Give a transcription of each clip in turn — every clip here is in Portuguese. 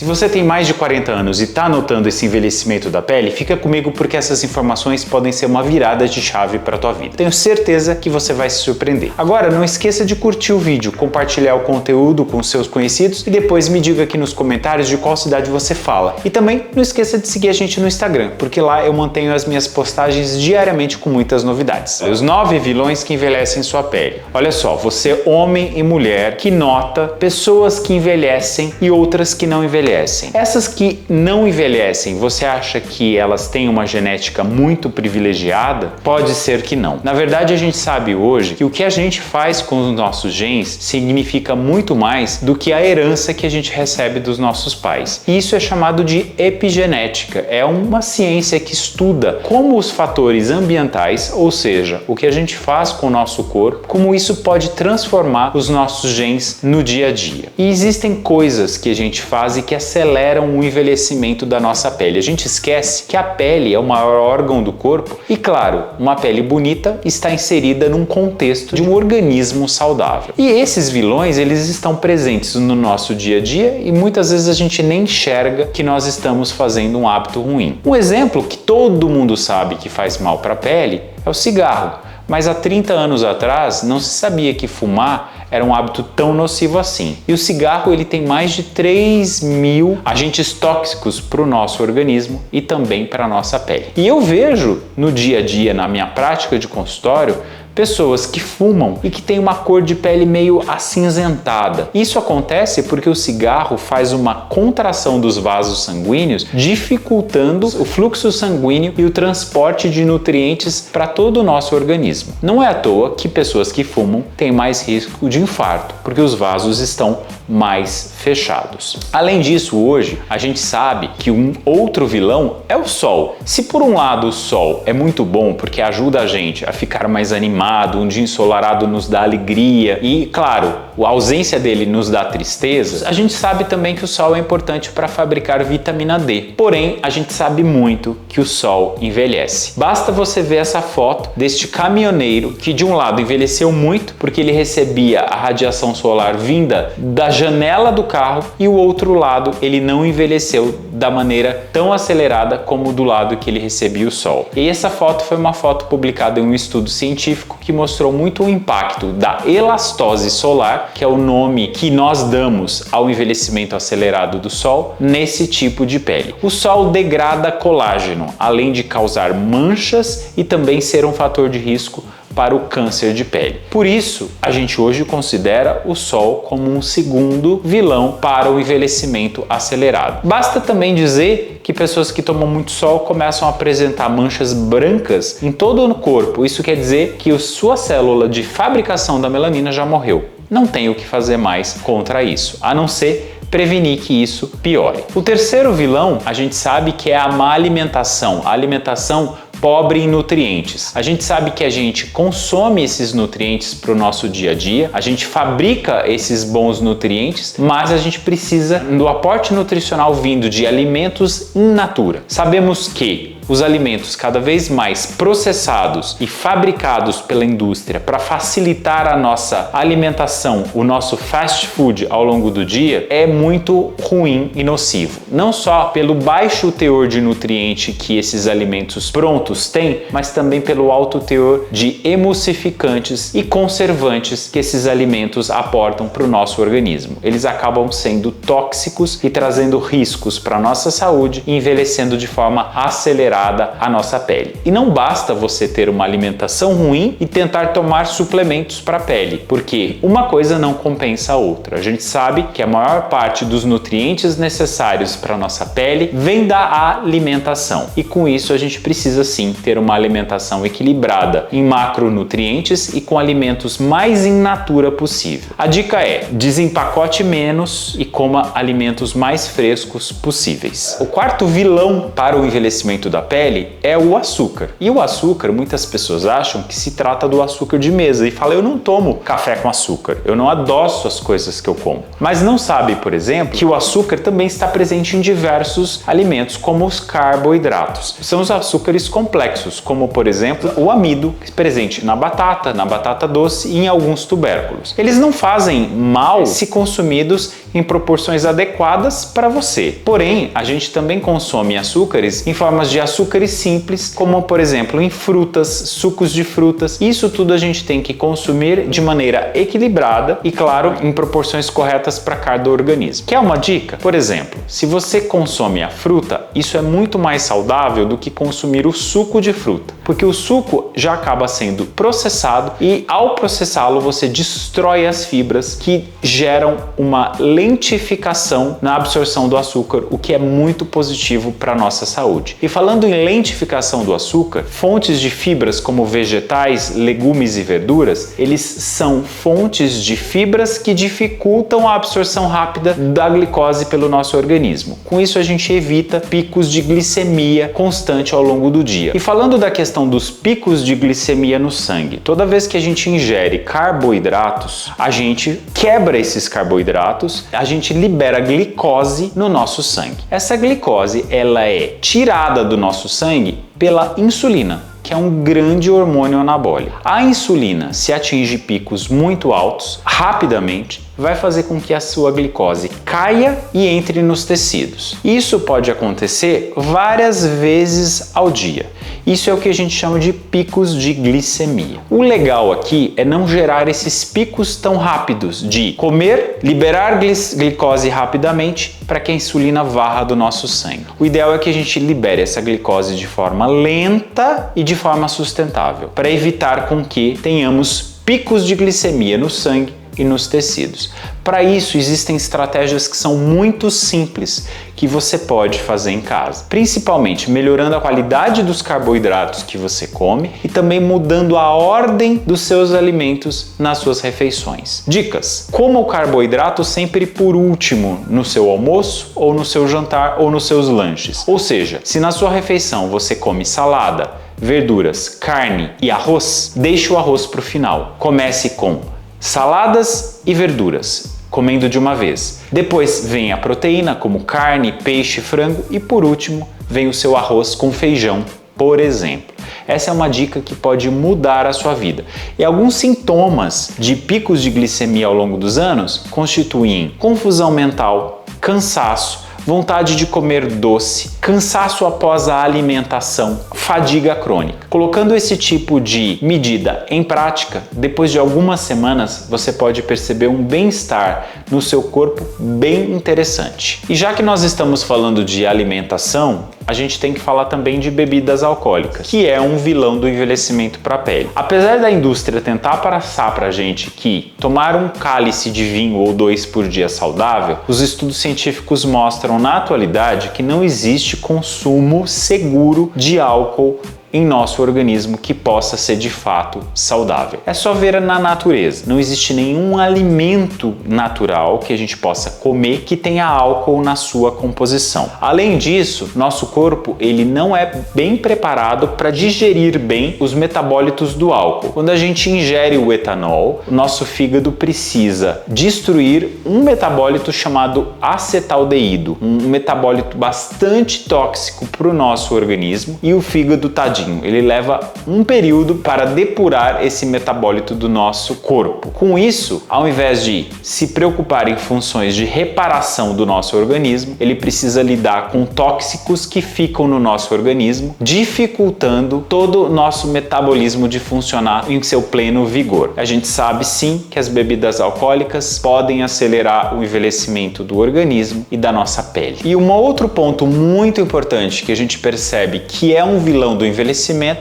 Se você tem mais de 40 anos e está notando esse envelhecimento da pele, fica comigo porque essas informações podem ser uma virada de chave para a tua vida. Tenho certeza que você vai se surpreender. Agora, não esqueça de curtir o vídeo, compartilhar o conteúdo com seus conhecidos e depois me diga aqui nos comentários de qual cidade você fala. E também não esqueça de seguir a gente no Instagram, porque lá eu mantenho as minhas postagens diariamente com muitas novidades. Os 9 vilões que envelhecem sua pele. Olha só, você homem e mulher que nota pessoas que envelhecem e outras que não envelhecem. Essas que não envelhecem, você acha que elas têm uma genética muito privilegiada? Pode ser que não. Na verdade, a gente sabe hoje que o que a gente faz com os nossos genes significa muito mais do que a herança que a gente recebe dos nossos pais. E isso é chamado de epigenética. É uma ciência que estuda como os fatores ambientais, ou seja, o que a gente faz com o nosso corpo, como isso pode transformar os nossos genes no dia a dia. E existem coisas que a gente faz e que aceleram o envelhecimento da nossa pele. A gente esquece que a pele é o maior órgão do corpo e, claro, uma pele bonita está inserida num contexto de um organismo saudável. E esses vilões, eles estão presentes no nosso dia a dia e muitas vezes a gente nem enxerga que nós estamos fazendo um hábito ruim. Um exemplo que todo mundo sabe que faz mal para a pele é o cigarro. Mas há 30 anos atrás não se sabia que fumar era um hábito tão nocivo assim. E o cigarro ele tem mais de 3.000 agentes tóxicos para o nosso organismo e também para a nossa pele. E eu vejo no dia a dia, na minha prática de consultório, pessoas que fumam e que têm uma cor de pele meio acinzentada. Isso acontece porque o cigarro faz uma contração dos vasos sanguíneos, dificultando o fluxo sanguíneo e o transporte de nutrientes para todo o nosso organismo. Não é à toa que pessoas que fumam têm mais risco de infarto, porque os vasos estão mais fechados. Além disso, hoje a gente sabe que um outro vilão é o sol. Se por um lado o sol é muito bom porque ajuda a gente a ficar mais animado, um dia ensolarado nos dá alegria e, claro, a ausência dele nos dá tristeza, a gente sabe também que o sol é importante para fabricar vitamina D. Porém, a gente sabe muito que o sol envelhece. Basta você ver essa foto deste caminhoneiro que de um lado envelheceu muito porque ele recebia a radiação solar vinda da janela do carro e o outro lado ele não envelheceu da maneira tão acelerada como do lado que ele recebia o sol. E essa foto foi uma foto publicada em um estudo científico que mostrou muito o impacto da elastose solar, que é o nome que nós damos ao envelhecimento acelerado do sol, nesse tipo de pele. O sol degrada colágeno, além de causar manchas e também ser um fator de risco para o câncer de pele. Por isso, a gente hoje considera o sol como um segundo vilão para o envelhecimento acelerado. Basta também dizer que pessoas que tomam muito sol começam a apresentar manchas brancas em todo o corpo. Isso quer dizer que a sua célula de fabricação da melanina já morreu. Não tem o que fazer mais contra isso, a não ser prevenir que isso piore. O terceiro vilão, a gente sabe que é a má alimentação. A alimentação pobre em nutrientes. A gente sabe que a gente consome esses nutrientes para o nosso dia a dia, a gente fabrica esses bons nutrientes, mas a gente precisa do aporte nutricional vindo de alimentos in natura. Sabemos que os alimentos cada vez mais processados e fabricados pela indústria para facilitar a nossa alimentação, o nosso fast food ao longo do dia, é muito ruim e nocivo. Não só pelo baixo teor de nutriente que esses alimentos prontos têm, mas também pelo alto teor de emulsificantes e conservantes que esses alimentos aportam para o nosso organismo. Eles acabam sendo tóxicos e trazendo riscos para a nossa saúde e envelhecendo de forma acelerada a nossa pele. E não basta você ter uma alimentação ruim e tentar tomar suplementos para a pele, porque uma coisa não compensa a outra. A gente sabe que a maior parte dos nutrientes necessários para a nossa pele vem da alimentação. E com isso a gente precisa sim ter uma alimentação equilibrada em macronutrientes e com alimentos mais in natura possível. A dica é: desempacote menos e coma alimentos mais frescos possíveis. O quarto vilão para o envelhecimento da pele é o açúcar. E o açúcar, muitas pessoas acham que se trata do açúcar de mesa e falam: eu não tomo café com açúcar, eu não adoço as coisas que eu como. Mas não sabe, por exemplo, que o açúcar também está presente em diversos alimentos, como os carboidratos. São os açúcares complexos, como por exemplo o amido, presente na batata doce e em alguns tubérculos. Eles não fazem mal se consumidos em proporções adequadas para você. Porém, a gente também consome açúcares em formas de açúcares simples, como por exemplo em frutas, sucos de frutas. Isso tudo a gente tem que consumir de maneira equilibrada e, claro, em proporções corretas para cada organismo. Quer uma dica? Por exemplo, se você consome a fruta, isso é muito mais saudável do que consumir o suco de fruta, porque o suco já acaba sendo processado e, ao processá-lo, você destrói as fibras que geram uma lentificação na absorção do açúcar, o que é muito positivo para a nossa saúde. E falando em lentificação do açúcar, fontes de fibras como vegetais, legumes e verduras, eles são fontes de fibras que dificultam a absorção rápida da glicose pelo nosso organismo. Com isso, a gente evita picos de glicemia constante ao longo do dia. E falando da questão dos picos de glicemia no sangue, toda vez que a gente ingere carboidratos, a gente quebra esses carboidratos, a gente libera glicose no nosso sangue. Essa glicose, ela é tirada do nosso sangue pela insulina, que é um grande hormônio anabólico. A insulina, se atinge picos muito altos, rapidamente, vai fazer com que a sua glicose caia e entre nos tecidos. Isso pode acontecer várias vezes ao dia. Isso é o que a gente chama de picos de glicemia. O legal aqui é não gerar esses picos tão rápidos de comer, liberar glicose rapidamente para que a insulina varra do nosso sangue. O ideal é que a gente libere essa glicose de forma lenta e de forma sustentável, para evitar com que tenhamos picos de glicemia no sangue e nos tecidos. Para isso, existem estratégias que são muito simples que você pode fazer em casa, principalmente melhorando a qualidade dos carboidratos que você come e também mudando a ordem dos seus alimentos nas suas refeições. Dicas: coma o carboidrato sempre por último no seu almoço ou no seu jantar ou nos seus lanches. Ou seja, se na sua refeição você come salada, verduras, carne e arroz, deixe o arroz para o final. Comece com saladas e verduras, comendo de uma vez. Depois vem a proteína, como carne, peixe, frango, e por último vem o seu arroz com feijão, por exemplo. Essa é uma dica que pode mudar a sua vida. E alguns sintomas de picos de glicemia ao longo dos anos constituem confusão mental, cansaço, vontade de comer doce, cansaço após a alimentação, fadiga crônica. Colocando esse tipo de medida em prática, depois de algumas semanas você pode perceber um bem-estar no seu corpo bem interessante. E já que nós estamos falando de alimentação, a gente tem que falar também de bebidas alcoólicas, que é um vilão do envelhecimento para a pele. Apesar da indústria tentar passar para a gente que tomar um cálice de vinho ou 2 por dia é saudável, os estudos científicos mostram na atualidade que não existe consumo seguro de álcool em nosso organismo que possa ser de fato saudável. É só ver na natureza. Não existe nenhum alimento natural que a gente possa comer que tenha álcool na sua composição. Além disso, nosso corpo ele não é bem preparado para digerir bem os metabólitos do álcool. Quando a gente ingere o etanol, nosso fígado precisa destruir um metabólito chamado acetaldeído, um metabólito bastante tóxico para o nosso organismo, e o fígado tadinho, ele leva um período para depurar esse metabólito do nosso corpo. Com isso, ao invés de se preocupar em funções de reparação do nosso organismo, ele precisa lidar com tóxicos que ficam no nosso organismo, dificultando todo o nosso metabolismo de funcionar em seu pleno vigor. A gente sabe sim que as bebidas alcoólicas podem acelerar o envelhecimento do organismo e da nossa pele. E um outro ponto muito importante que a gente percebe que é um vilão do envelhecimento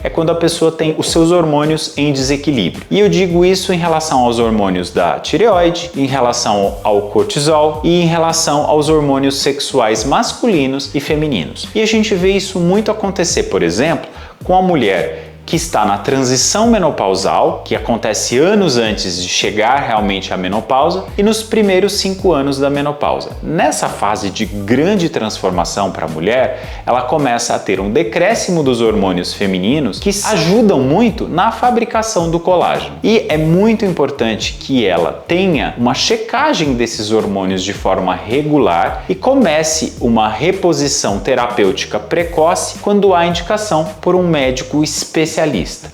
é quando a pessoa tem os seus hormônios em desequilíbrio. E eu digo isso em relação aos hormônios da tireoide, em relação ao cortisol e em relação aos hormônios sexuais masculinos e femininos. E a gente vê isso muito acontecer, por exemplo, com a mulher que está na transição menopausal, que acontece anos antes de chegar realmente à menopausa, e nos primeiros 5 anos da menopausa. Nessa fase de grande transformação para a mulher, ela começa a ter um decréscimo dos hormônios femininos que ajudam muito na fabricação do colágeno. E é muito importante que ela tenha uma checagem desses hormônios de forma regular e comece uma reposição terapêutica precoce quando há indicação por um médico especialista.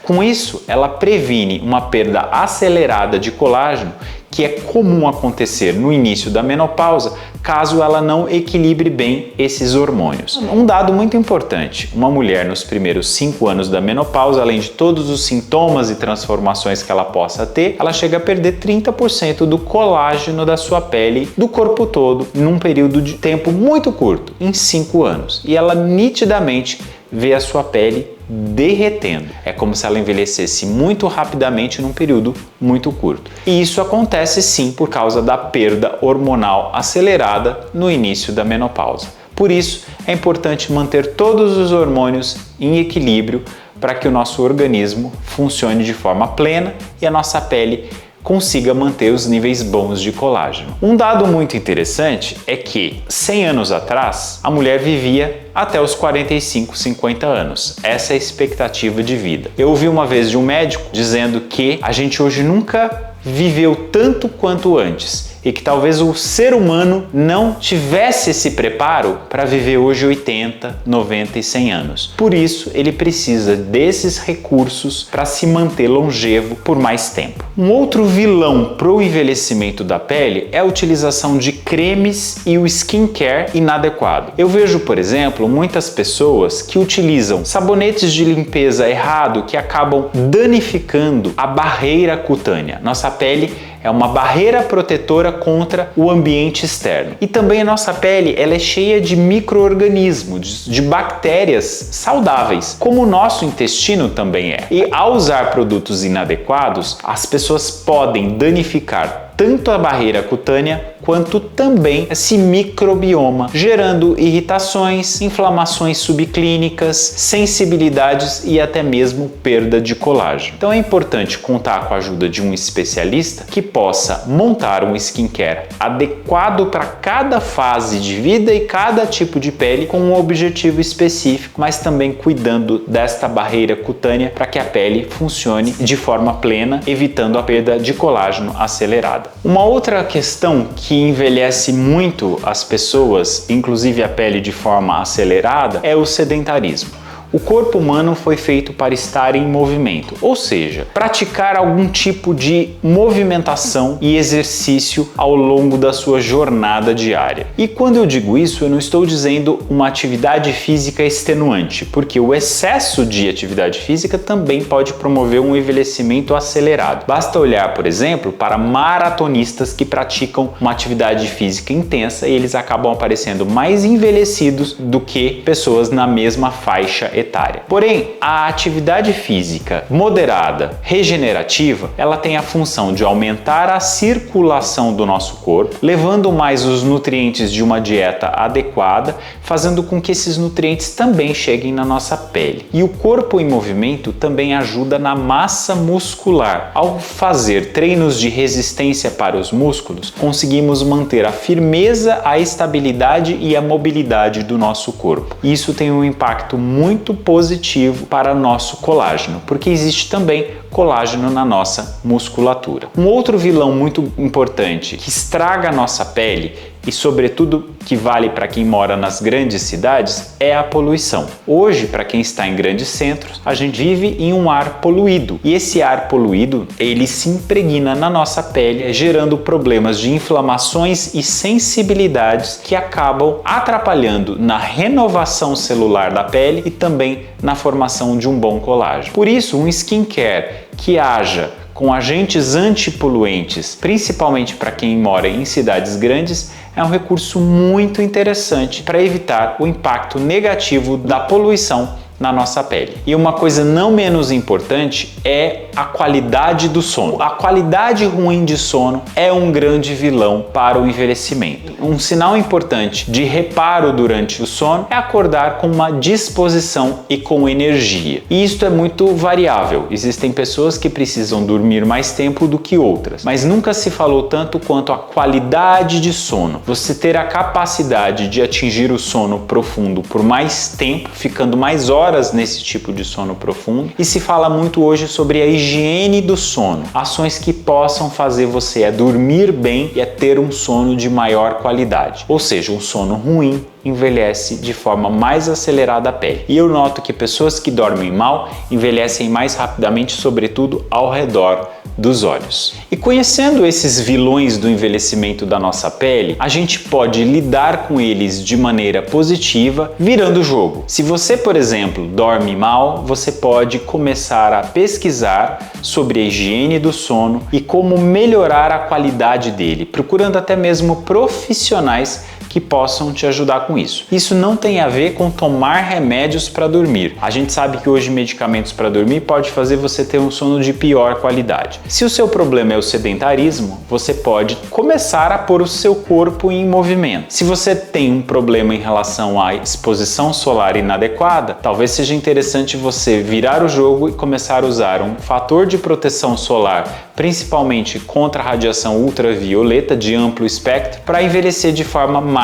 Com isso, ela previne uma perda acelerada de colágeno que é comum acontecer no início da menopausa, caso ela não equilibre bem esses hormônios. Um dado muito importante, uma mulher nos primeiros 5 anos da menopausa, além de todos os sintomas e transformações que ela possa ter, ela chega a perder 30% do colágeno da sua pele, do corpo todo, num período de tempo muito curto, em 5 anos. E ela nitidamente vê a sua pele derretendo. É como se ela envelhecesse muito rapidamente num período muito curto. E isso acontece sim por causa da perda hormonal acelerada no início da menopausa. Por isso, é importante manter todos os hormônios em equilíbrio para que o nosso organismo funcione de forma plena e a nossa pele consiga manter os níveis bons de colágeno. Um dado muito interessante é que 100 anos atrás, a mulher vivia até os 45, 50 anos. Essa é a expectativa de vida. Eu ouvi uma vez de um médico dizendo que a gente hoje nunca viveu tanto quanto antes e que talvez o ser humano não tivesse esse preparo para viver hoje 80, 90 e 100 anos. Por isso, ele precisa desses recursos para se manter longevo por mais tempo. Um outro vilão para o envelhecimento da pele é a utilização de cremes e o skincare inadequado. Eu vejo, por exemplo, muitas pessoas que utilizam sabonetes de limpeza errado que acabam danificando a barreira cutânea. Nossa pele é uma barreira protetora contra o ambiente externo. E também a nossa pele ela é cheia de micro-organismos, de bactérias saudáveis, como o nosso intestino também é. E ao usar produtos inadequados, as pessoas podem danificar tanto a barreira cutânea quanto também esse microbioma, gerando irritações, inflamações subclínicas, sensibilidades e até mesmo perda de colágeno. Então é importante contar com a ajuda de um especialista que possa montar um skincare adequado para cada fase de vida e cada tipo de pele com um objetivo específico, mas também cuidando desta barreira cutânea para que a pele funcione de forma plena, evitando a perda de colágeno acelerada. Uma outra questão que envelhece muito as pessoas, inclusive a pele de forma acelerada, é o sedentarismo. O corpo humano foi feito para estar em movimento, ou seja, praticar algum tipo de movimentação e exercício ao longo da sua jornada diária. E quando eu digo isso, eu não estou dizendo uma atividade física extenuante, porque o excesso de atividade física também pode promover um envelhecimento acelerado. Basta olhar, por exemplo, para maratonistas que praticam uma atividade física intensa e eles acabam aparecendo mais envelhecidos do que pessoas na mesma faixa etária. Porém, a atividade física moderada, regenerativa, ela tem a função de aumentar a circulação do nosso corpo, levando mais os nutrientes de uma dieta adequada, fazendo com que esses nutrientes também cheguem na nossa pele. E o corpo em movimento também ajuda na massa muscular. Ao fazer treinos de resistência para os músculos, conseguimos manter a firmeza, a estabilidade e a mobilidade do nosso corpo. Isso tem um impacto muito positivo para nosso colágeno, porque existe também colágeno na nossa musculatura. Um outro vilão muito importante que estraga a nossa pele e sobretudo que vale para quem mora nas grandes cidades é a poluição. Hoje, para quem está em grandes centros, a gente vive em um ar poluído e esse ar poluído ele se impregna na nossa pele, gerando problemas de inflamações e sensibilidades que acabam atrapalhando na renovação celular da pele e também na formação de um bom colágeno. Por isso, um skincare que haja com agentes antipoluentes, principalmente para quem mora em cidades grandes, é um recurso muito interessante para evitar o impacto negativo da poluição na nossa pele. E uma coisa não menos importante é a qualidade do sono. A qualidade ruim de sono é um grande vilão para o envelhecimento. Um sinal importante de reparo durante o sono é acordar com uma disposição e com energia. E isto é muito variável. Existem pessoas que precisam dormir mais tempo do que outras, mas nunca se falou tanto quanto a qualidade de sono. Você ter a capacidade de atingir o sono profundo por mais tempo, ficando mais horas nesse tipo de sono profundo. E se fala muito hoje sobre a higiene do sono, ações que possam fazer você dormir bem e ter um sono de maior qualidade. Ou seja, um sono ruim envelhece de forma mais acelerada a pele. E eu noto que pessoas que dormem mal envelhecem mais rapidamente, sobretudo ao redor dos olhos. E conhecendo esses vilões do envelhecimento da nossa pele, a gente pode lidar com eles de maneira positiva, virando o jogo. Se você, por exemplo, dorme mal, você pode começar a pesquisar sobre a higiene do sono e como melhorar a qualidade dele, procurando até mesmo profissionais que possam te ajudar com isso. Isso não tem a ver com tomar remédios para dormir. A gente sabe que hoje medicamentos para dormir pode fazer você ter um sono de pior qualidade. Se o seu problema é o sedentarismo, você pode começar a pôr o seu corpo em movimento. Se você tem um problema em relação à exposição solar inadequada, talvez seja interessante você virar o jogo e começar a usar um fator de proteção solar, principalmente contra a radiação ultravioleta de amplo espectro, para envelhecer de forma mais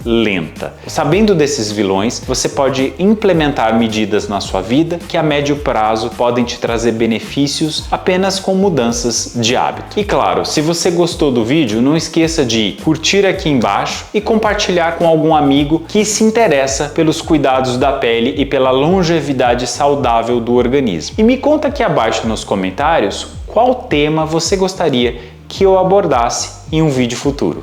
lenta. Sabendo desses vilões, você pode implementar medidas na sua vida que a médio prazo podem te trazer benefícios apenas com mudanças de hábito. E claro, se você gostou do vídeo, não esqueça de curtir aqui embaixo e compartilhar com algum amigo que se interessa pelos cuidados da pele e pela longevidade saudável do organismo. E me conta aqui abaixo nos comentários qual tema você gostaria que eu abordasse em um vídeo futuro.